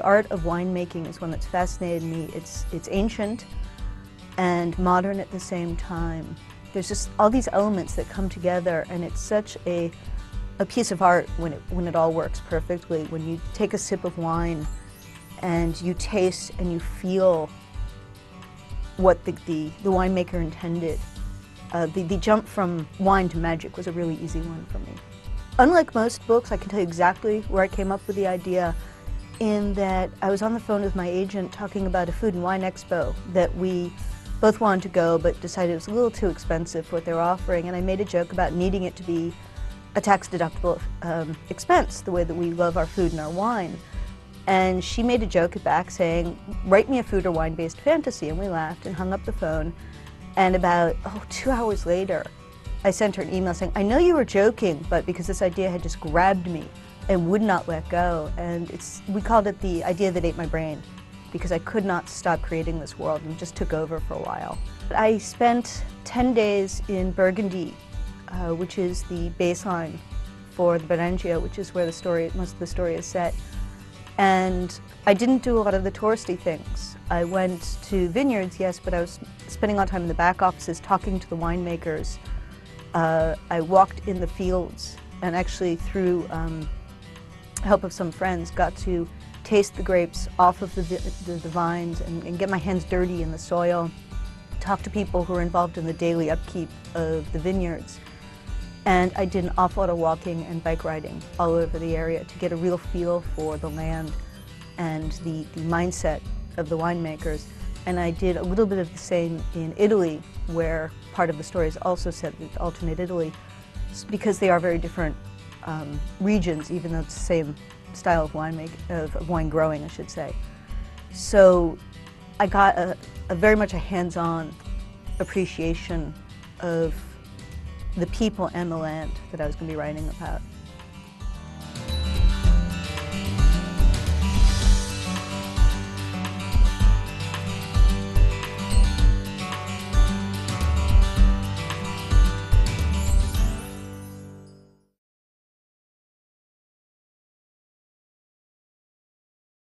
art of winemaking is one that's fascinated me. It's ancient and modern at the same time. There's just all these elements that come together, and it's such a piece of art when it all works perfectly. When you take a sip of wine and you taste and you feel what the winemaker intended. The jump from wine to magic was a really easy one for me. Unlike most books, I can tell you exactly where I came up with the idea, in that I was on the phone with my agent talking about a food and wine expo that we both wanted to go, but decided it was a little too expensive for what they were offering, and I made a joke about needing it to be a tax-deductible expense, the way that we love our food and our wine. And she made a joke back saying, "Write me a food or wine-based fantasy," and we laughed and hung up the phone. And about 2 hours later, I sent her an email saying, "I know you were joking, but because this idea had just grabbed me and would not let go." And we called it the idea that ate my brain, because I could not stop creating this world and just took over for a while. I spent 10 days in Burgundy, which is the baseline for the Beringia, which is where most of the story is set. And I didn't do a lot of the touristy things. I went to vineyards, yes, but I was spending a lot of time in the back offices talking to the winemakers. I walked in the fields and actually, through help of some friends, got to taste the grapes off of the vines and get my hands dirty in the soil, talk to people who are involved in the daily upkeep of the vineyards. And I did an awful lot of walking and bike riding all over the area to get a real feel for the land and the mindset of the winemakers. And I did a little bit of the same in Italy, where part of the story is also set in alternate Italy, because they are very different regions, even though it's the same style of wine growing, I should say. So I got a very much a hands-on appreciation of the people and the land that I was going to be writing about.